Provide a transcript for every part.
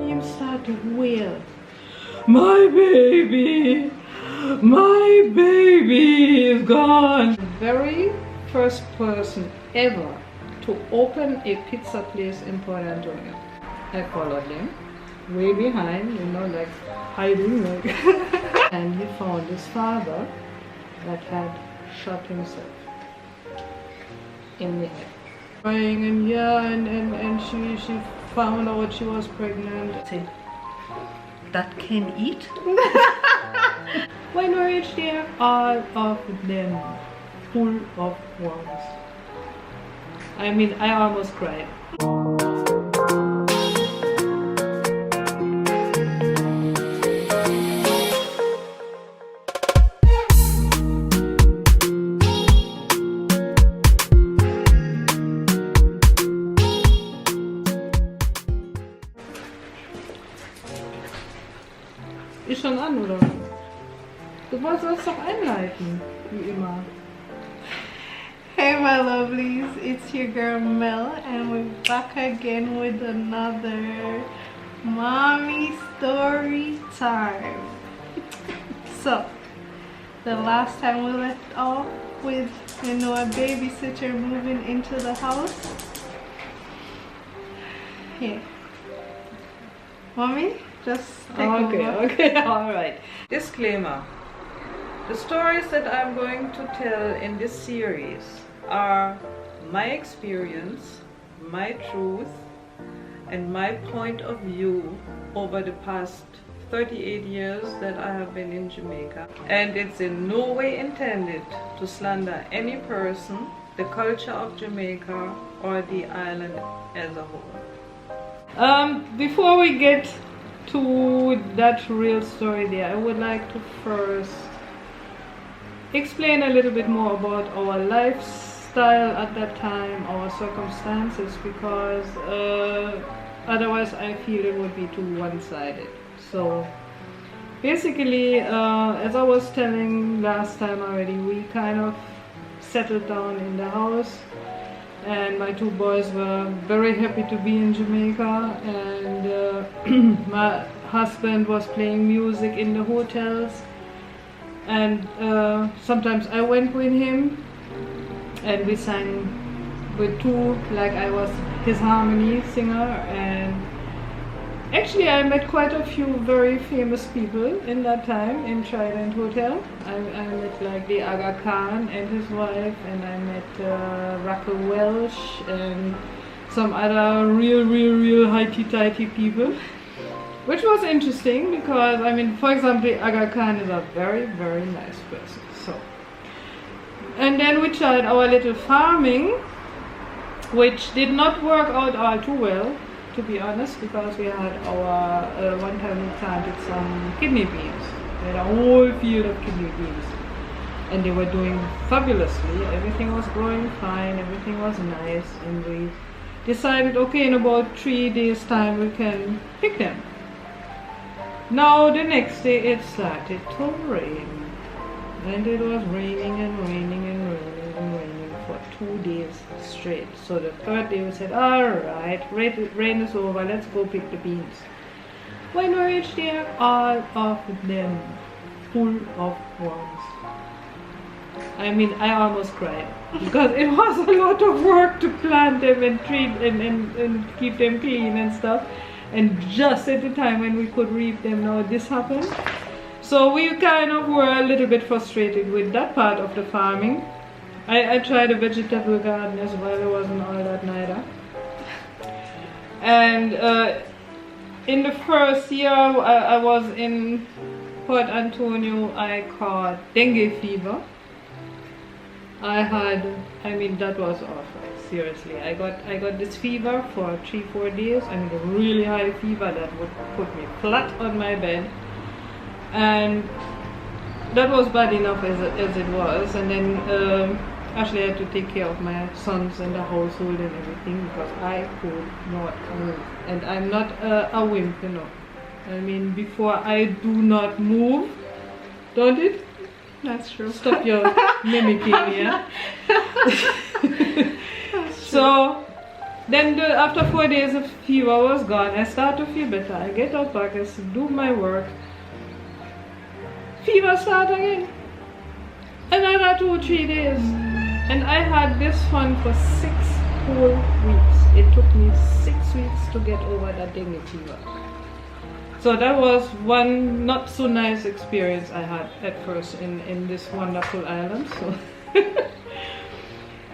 Him start to wail, my baby is gone. The very first person ever to open a pizza place in Port Antonio. I followed him way behind, you know, like hiding, like and he found his father that had shot himself in the head. Crying and yeah, and she found out she was pregnant. Say, that can eat? When we reached there, all of them full of worms. I mean, I almost cried. Ist schon an, oder? Du sollst doch einleiten, wie immer. Hey my lovelies, it's your girl Mel and we're back again with another mommy story time. So, the last time we left off with, you know, a babysitter moving into the house. Here. Mommy, just take over. Okay, alright. Disclaimer. The stories that I'm going to tell in this series are my experience, my truth, and my point of view over the past 38 years that I have been in Jamaica. And it's in no way intended to slander any person, the culture of Jamaica, or the island as a whole. Before we get to that real story there, I would like to first explain a little bit more about our lifestyle at that time, our circumstances, because otherwise I feel it would be too one-sided. So basically, as I was telling last time already, we kind of settled down in the house, and my two boys were very happy to be in Jamaica, and my husband was playing music in the hotels, and sometimes I went with him and we sang with two, like I was his harmony singer. And actually I met quite a few very famous people in that time in Trident Hotel. I met like the Aga Khan and his wife, and I met Raquel Welsh and some other real highty-tighty people, which was interesting because, I mean, for example, Aga Khan is a very nice person. So, and then we tried our little farming, which did not work out all too well, to be honest, because we had our one time we planted some kidney beans. We had a whole field of kidney beans, and they were doing fabulously. Everything was growing fine, everything was nice, and we decided, okay, in about 3 days time we can pick them. Now the next day it started to rain, and it was raining and raining and raining and raining for 2 days straight. So the third day we said, alright, rain is over, let's go pick the beans. When we reached there, all of them full of worms. I mean, I almost cried because it was a lot of work to plant them and treat and keep them clean and stuff. And just at the time when we could reap them, now this happened. So we kind of were a little bit frustrated with that part of the farming. I tried a vegetable garden as well, it wasn't all that neither. And in the first year I was in Port Antonio, I caught dengue fever. I mean, that was awful. Seriously, I got this fever for 3-4 days. I mean, a really high fever that would put me flat on my bed, and that was bad enough as it was. And then actually I had to take care of my sons and the household and everything because I could not move, and I'm not a wimp, you know. I mean, before I do not move, don't it? That's true. Stop your mimicking, yeah? So then after 4 days of fever was gone, I start to feel better. I get up back, I do my work. Fever start again. Another 2-3 days. And I had this fun for 6 whole weeks. It took me 6 weeks to get over that dengue fever. So that was one not so nice experience I had at first in this wonderful island. So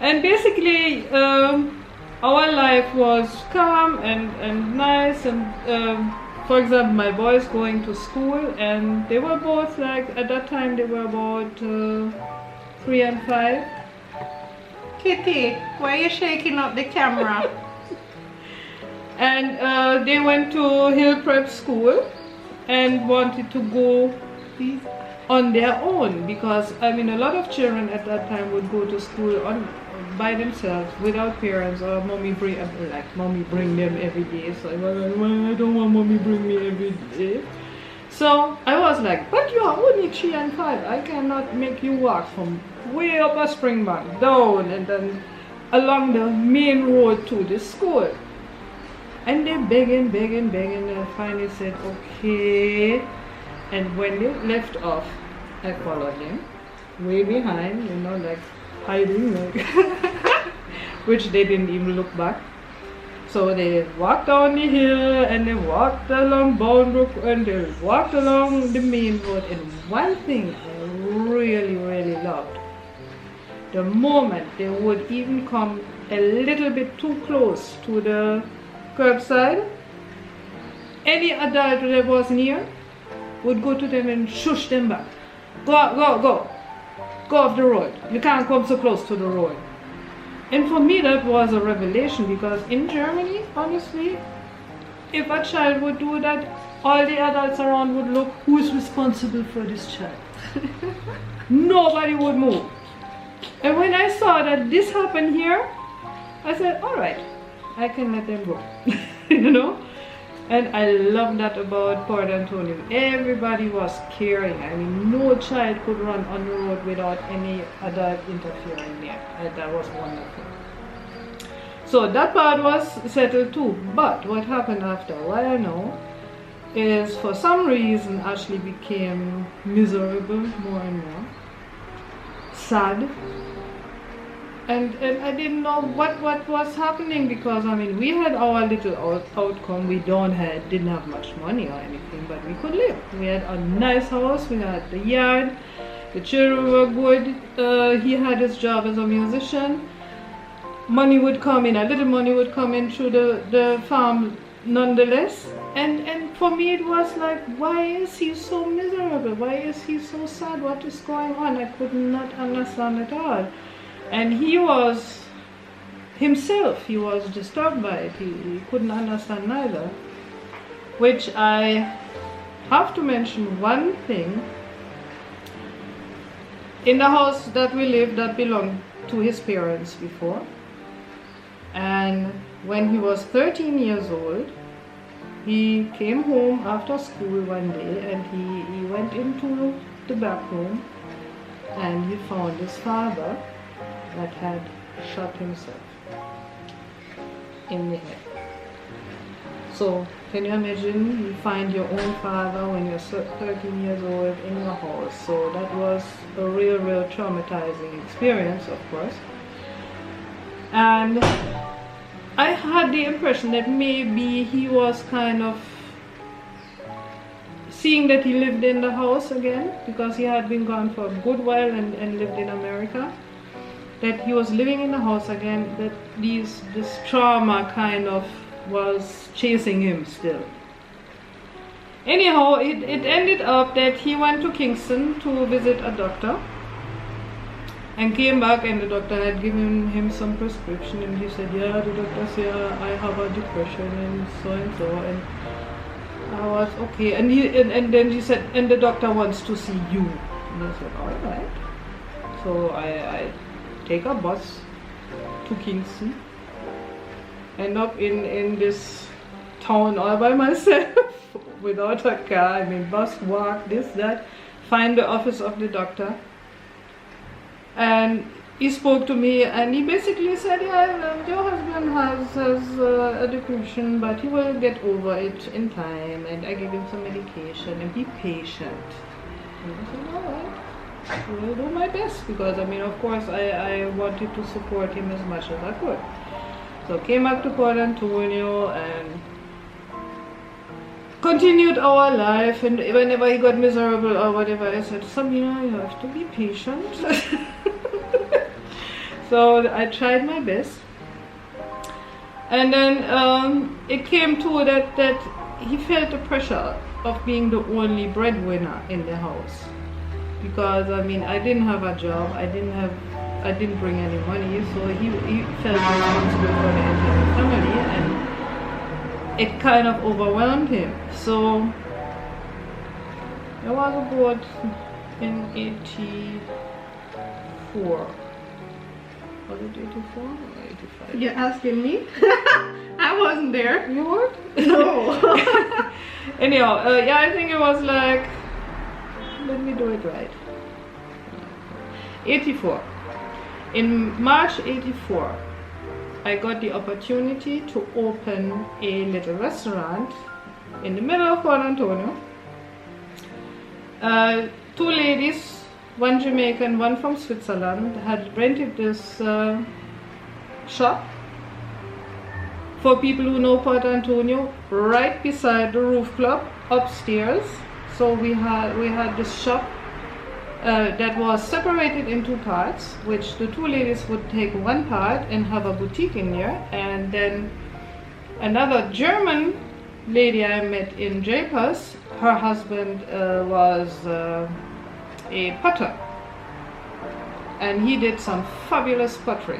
and basically our life was calm and nice, and for example, my boys going to school, and they were both like, at that time they were about 3 and 5. Kitty, why are you shaking up the camera? And they went to Hill Prep School and wanted to go on their own, because I mean a lot of children at that time would go to school by themselves without parents, or mommy bring them every day. So I was like, well, I don't want mommy bring me every day. So I was like, but you are only 3 and 5. I cannot make you walk from way up a Springbank down and then along the main road to the school. And they begging, and I finally said, okay. And when they left off, I followed them way behind, you know, like hiding, like which they didn't even look back. So they walked down the hill, and they walked along Boundbrook, and they walked along the main road. And one thing I really loved, the moment they would even come a little bit too close to the curbside, any adult that was near would go to them and shush them back. Go off the road. You can't come so close to the road. And for me that was a revelation, because in Germany, honestly, if a child would do that, all the adults around would look, who is responsible for this child? Nobody would move. And when I saw that this happened here, I said, all right, I can let them go. You know? And I love that about Port Antonio. Everybody was caring. I mean, no child could run on the road without any adult interfering there. And that was wonderful. So that part was settled too. But what happened after a while now is, for some reason, Ashley became miserable more and more, sad. And I didn't know what was happening, because I mean we had our little outcome. We didn't have much money or anything, but we could live. We had a nice house, we had the yard, the children were good. He had his job as a musician. Money would come in, a little money would come in through the farm nonetheless. And for me it was like, why is he so miserable? Why is he so sad? What is going on? I could not understand at all. And he was himself, he was disturbed by it. He couldn't understand neither. Which I have to mention one thing. In the house that we lived, that belonged to his parents before. And when he was 13 years old, he came home after school one day, and he went into the back room, and he found his father that had shot himself in the head. So can you imagine, you find your own father when you're 13 years old in your house? So that was a real traumatizing experience, of course. And I had the impression that maybe he was kind of seeing that he lived in the house again, because he had been gone for a good while and lived in America, that he was living in the house again, that this trauma kind of was chasing him still. Anyhow, it ended up that he went to Kingston to visit a doctor, and came back, and the doctor had given him some prescription, and he said, yeah, the doctor said, I have a depression and so, and I was okay. And then he said, and the doctor wants to see you. And I said, all right. So I take a bus to Kingston, end up in this town all by myself without a car. I mean, bus, walk, this, that, find the office of the doctor. And he spoke to me and he basically said, yeah, your husband has a depression, but he will get over it in time, and I gave him some medication and be patient. And I said, all right, I will do my best, because I mean, of course, I wanted to support him as much as I could. So came back to Port Antonio and continued our life, and whenever he got miserable or whatever, I said, Sabina, you have to be patient. So I tried my best, and then it came to that he felt the pressure of being the only breadwinner in the house, because I mean, I didn't have a job, I didn't bring any money, so he felt responsible for the entire family, and it kind of overwhelmed him. So I was about in 84. Was it 84 or 85? You're asking me? I wasn't there. You were? No. Anyhow, yeah, I think it was like, let me do it right. 84. In March 84, I got the opportunity to open a little restaurant in the middle of Port Antonio. Two ladies, one Jamaican, one from Switzerland, had rented this shop for people who know Port Antonio, right beside the roof club upstairs. So we had this shop that was separated in two parts, which the two ladies would take one part and have a boutique in there, and then another German lady I met in Jamaica, her husband was a potter, and he did some fabulous pottery,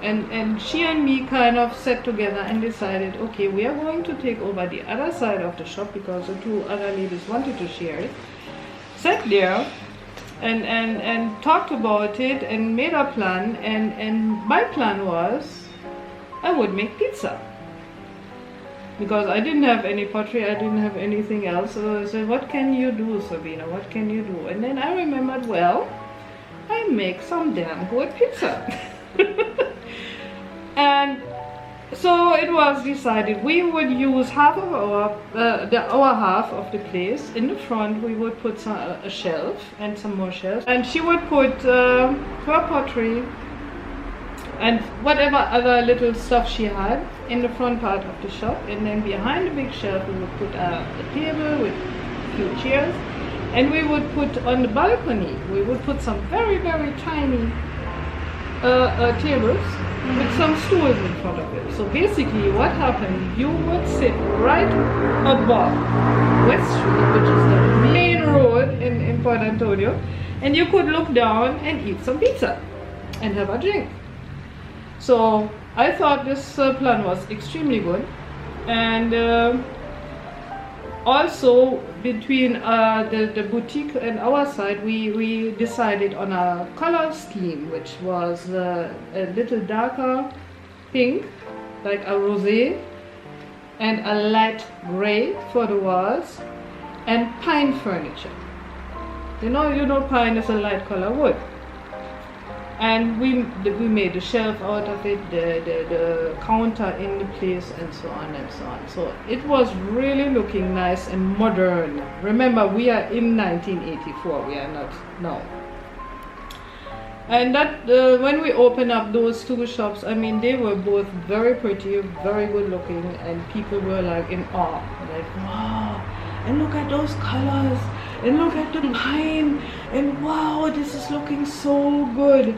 and she and me kind of sat together and decided, okay, we are going to take over the other side of the shop, because the two other ladies wanted to share it. Sat there and talked about it and made a plan, and my plan was I would make pizza, because I didn't have any pottery, I didn't have anything else. So I said, what can you do, Sabina? What can you do? And then I remembered, well, I make some damn good pizza. And so it was decided we would use half of our half of the place. In the front we would put a shelf and some more shelves, and she would put her pottery and whatever other little stuff she had in the front part of the shop, and then behind the big shelf we would put a table with a few chairs, and we would put on the balcony, we would put some very, very tiny tables with some stools in front of it. So basically what happened, you would sit right above West Street, which is the main road in Port Antonio, and you could look down and eat some pizza and have a drink. So I thought this plan was extremely good, and also between the boutique and our side, we decided on a color scheme, which was a little darker pink, like a rosé, and a light gray for the walls, and pine furniture. You know pine is a light color wood. And we made the shelf out of it, the counter in the place, and so on and so on. So it was really looking nice and modern. Remember, we are in 1984, we are not now. And that when we opened up those two shops, I mean, they were both very pretty, very good looking, and people were like in awe, like, wow, and look at those colors, and look at the pine, and wow, this is looking so good.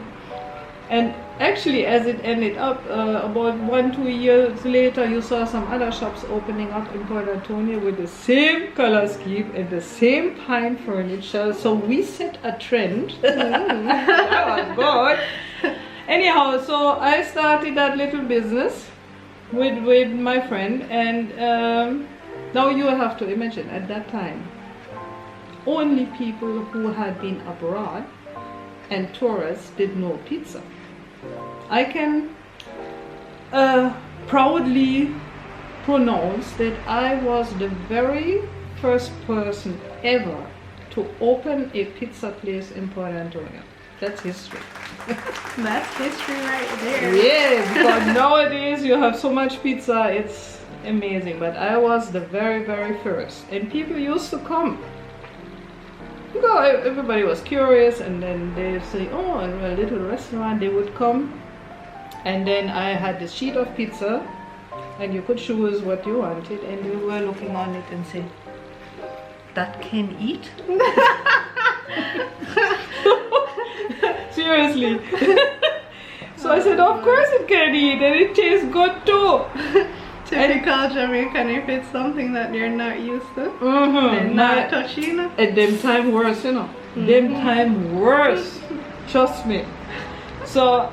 And actually, as it ended up, about 1-2 years later, you saw some other shops opening up in Port Antonio with the same color scheme and the same pine furniture. So we set a trend. That was good. Anyhow, so I started that little business with my friend, and now you have to imagine, at that time, only people who had been abroad and tourists did know pizza. I can proudly pronounce that I was the very first person ever to open a pizza place in Port Antonio. That's history. That's history right there. Yeah, because nowadays you have so much pizza, it's amazing. But I was the very, very first, and people used to come. Because everybody was curious, and then they say, "Oh, in a little restaurant," they would come, and then I had this sheet of pizza, and you could choose what you wanted, and you were looking on it and say, "That can eat." Seriously. So I said, "Of course it can eat, and it tastes good too." Typical Jamaican, if it's something that they're not used to, they're not touching it. At them time worse, you know. Them time worse. Trust me. So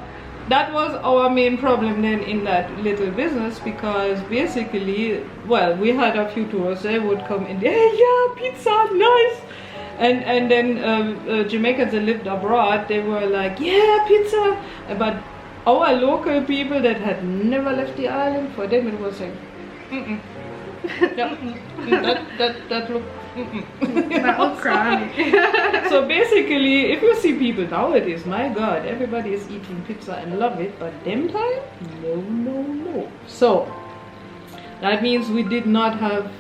that was our main problem then in that little business, because basically, well, we had a few tourists. They would come in, "Hey, yeah, pizza, nice." And then Jamaicans that lived abroad, they were like, "Yeah, pizza." But our local people that had never left the island, for them it was like, yeah, that look, That was crazy. So basically, if you see people nowadays, my God, everybody is eating pizza and love it, but them time, no. So that means we did not have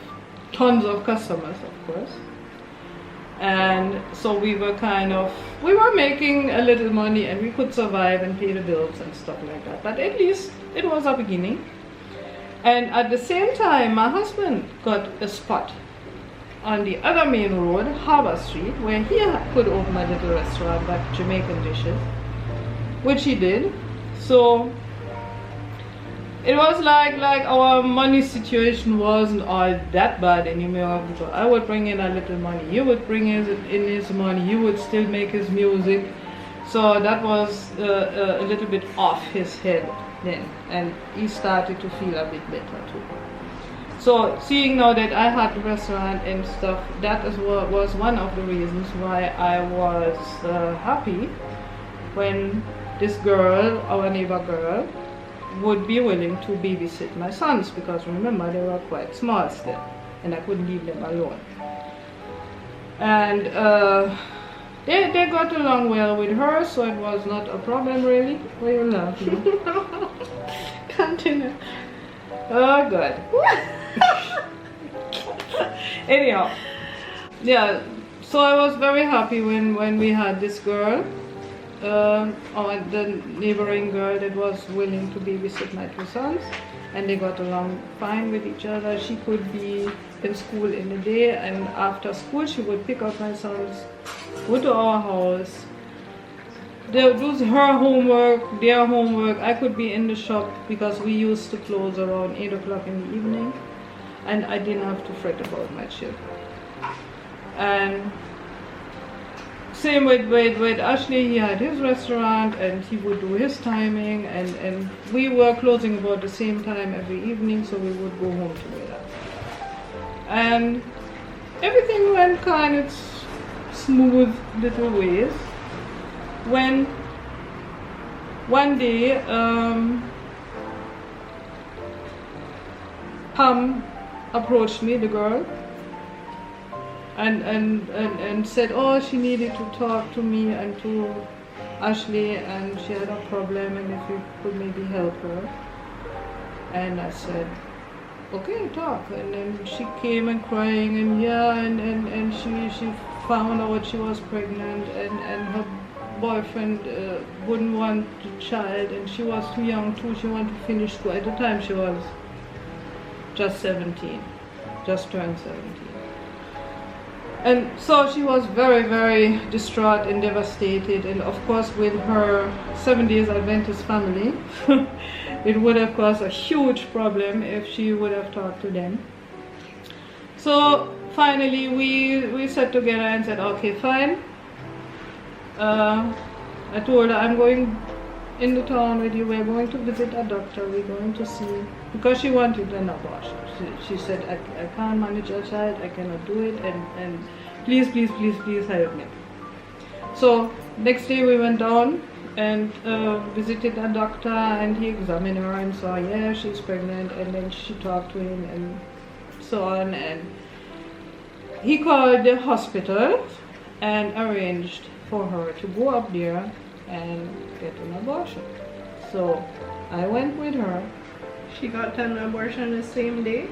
tons of customers, of course. And so we were making a little money, and we could survive and pay the bills and stuff like that. But at least it was a beginning. And at the same time, my husband got a spot on the other main road, Harbour Street, where he could open a little restaurant, but Jamaican dishes, which he did. So it was like our money situation wasn't all that bad anymore. So I would bring in a little money, he would bring in his money, he would still make his music. So that was a little bit off his head then, and he started to feel a bit better too. So seeing now that I had the restaurant and stuff, that was one of the reasons why I was happy when this girl, our neighbor girl, would be willing to babysit my sons, because remember, they were quite small still and I couldn't leave them alone. And they got along well with her, so it was not a problem really. Why you laughing? Continue. Oh God. Anyhow, yeah, so I was very happy when we had this girl, the neighboring girl that was willing to babysit my two sons, and they got along fine with each other. She could be in school in the day, and after school she would pick up my sons, go to our house, they'll do her homework, their homework. I could be in the shop because we used to close around 8 o'clock in the evening, and I didn't have to fret about my children. And same with Ashley, he had his restaurant and he would do his timing, and we were closing about the same time every evening, so we would go home together. And everything went kind of smooth little ways, when one day Pam approached me, the girl, and said, oh, she needed to talk to me and to Ashley, and she had a problem, and if you could maybe help her. And I said, okay, talk. And then she came and crying, and yeah, and she found out she was pregnant, and her boyfriend wouldn't want the child, and she was too young too. She wanted to finish school. At the time she was just 17, just turned 17. And so she was very, very distraught and devastated, and of course with her Seventh-day Adventist family, it would have caused a huge problem if she would have talked to them. So finally we sat together and said, okay, fine. I told her, I'm going in the town with you, we're going to visit a doctor, we're going to see, because she wanted an abortion. She said, I can't manage a child, I cannot do it, and please, please, please, please help me. So next day we went down and visited a doctor, and he examined her and saw, yeah, she's pregnant, and then she talked to him and so on, and he called the hospital and arranged for her to go up there and get an abortion. So I went with her. She got an abortion the same day?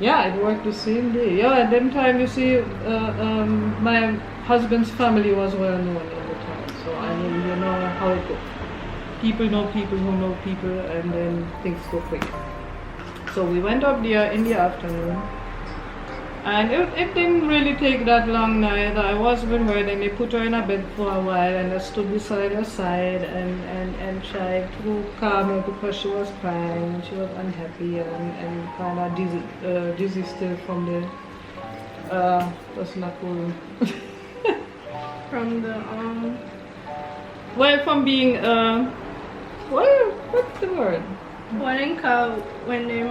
Yeah, it worked the same day. Yeah, at that time, you see, my husband's family was well known in the town. So, I mean, you know how it goes. People know people who know people, and then things go quick. So we went up there in the afternoon. And it didn't really take that long neither. I was with her, then they put her in a bed for a while, and I stood beside her side and tried to calm her because she was crying and she was unhappy and kind of dizzy still from the what's not cool. From the Well, from being what's the word? what in call when they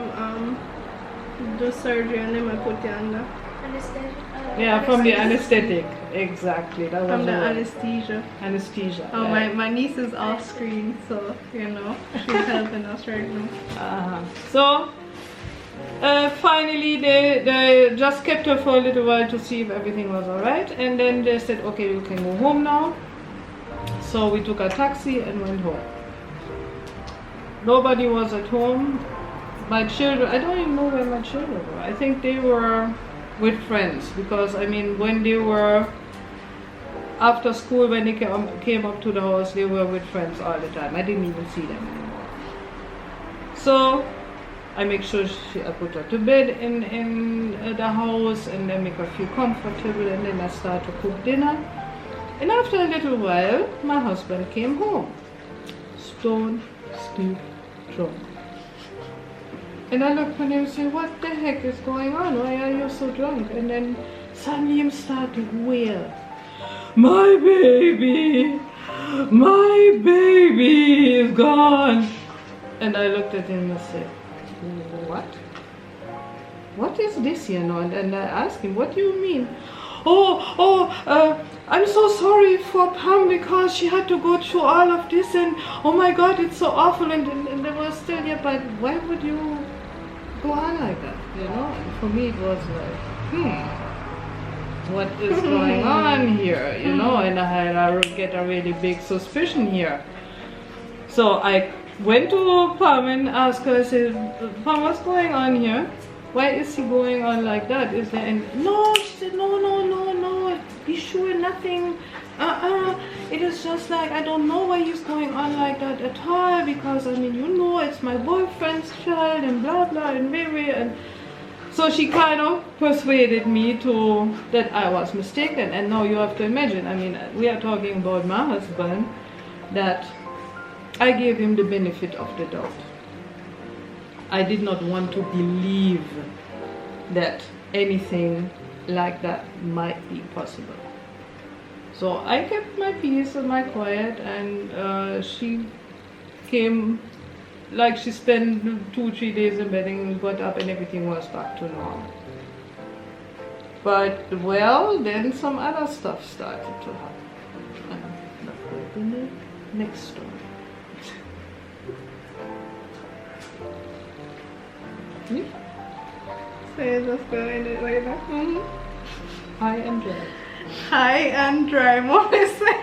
do surgery and they might put you under Anesthesia. Yeah, from the anesthetic. Exactly. That was from the the word. anesthesia. Anesthesia. Oh, right. my niece is off screen, so you know she's helping us right now. So finally they just kept her for a little while to see if everything was alright, and then they said, okay, you can go home now. So we took a taxi and went home. Nobody was at home. My children, I don't even know where my children were. I think they were with friends, because I mean, when they were after school, when they came up to the house, they were with friends all the time. I didn't even see them anymore. So I make sure I put her to bed in the house, and then make her feel comfortable, and then I start to cook dinner. And after a little while, my husband came home, stone still drunk. And I looked at him and said, what the heck is going on? Why are you so drunk? And then suddenly him started to wail, my baby is gone. And I looked at him and said, what? What is this, you know? And I asked him, what do you mean? I'm so sorry for Pam because she had to go through all of this, and oh my God, it's so awful. And they were still, yeah, but why would you go on like that, you know? And for me, it was like, what is going on here, you know? And I get a really big suspicion here. So I went to Pam and asked her, I said, Pam, what's going on here? Why is he going on like that? Is there any... No, she said, no, be sure nothing. It is just like, I don't know why he's going on like that at all, because I mean, you know, it's my boyfriend's child and blah blah and very, and so she kind of persuaded me that I was mistaken. And now you have to imagine, I mean, we are talking about my husband, that I gave him the benefit of the doubt. I did not want to believe that anything like that might be possible. So I kept my peace and my quiet, and she came, like she spent 2-3 days in bed and got up and everything was back to normal. But well, then some other stuff started to happen. And that will be the next story. So you just go in it like that. High and dry. High and dry, Mommy say.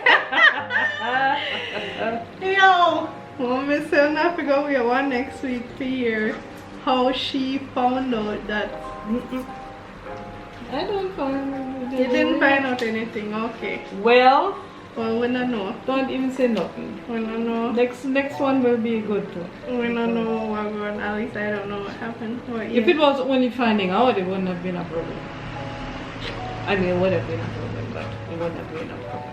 Yo, Mommy say I'm not figure we one next week to hear how she found out that. I don't find. You didn't find out anything, okay. Well, we don't know. don't even say nothing. We don't know. Next one will be good too. We don't know what going on. At least I don't know what happened. But yeah. If it was only finding out, it wouldn't have been a problem. I mean, it would have been a problem, but it wouldn't have been a problem.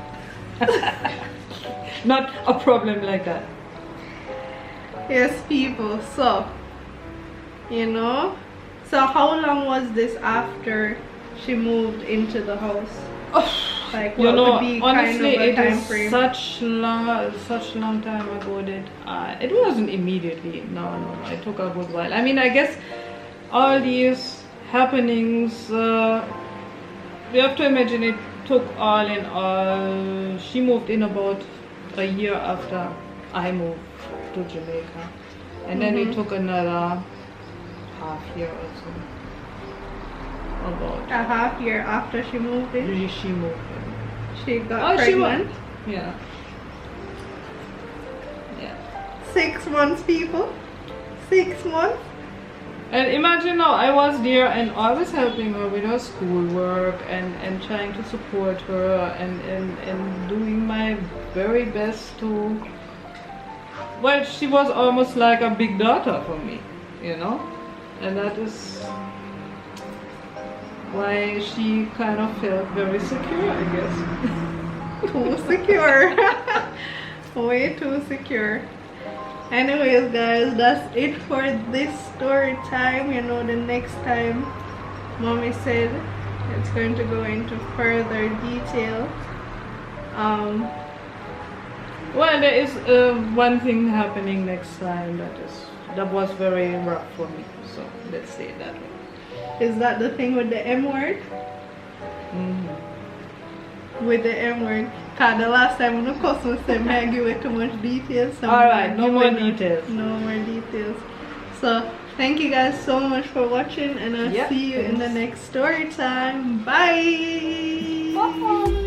Not a problem like that. Yes, people. So, you know. So how long was this after she moved into the house? Oh, Like, you what know, would be honestly, kind of a it time is frame? such long time ago that it wasn't immediately. No, it took a good while. I mean, I guess all these happenings, you have to imagine it took all in all. She moved in about a year after I moved to Jamaica, and then it took another half year or so. About A half year after she moved in, she moved in. she got pregnant. Yeah. Yeah. 6 months, people. 6 months. And imagine now, I was there and I was helping her with her schoolwork and trying to support her and doing my very best to... Well, she was almost like a big daughter for me, you know? And that is why she kind of felt very secure, I guess. Too secure. Way too secure. Anyways, guys, that's it for this story time. You know, the next time mommy said it's going to go into further detail. Well, there is one thing happening next time that was very rough for me, so let's say it that way. Is that the thing with the M word? With the M word. Cause the last time the customer said may I give it too much details. So alright, no more details. No more details. So thank you guys so much for watching, and I'll see you in the next story time. Bye. Bye.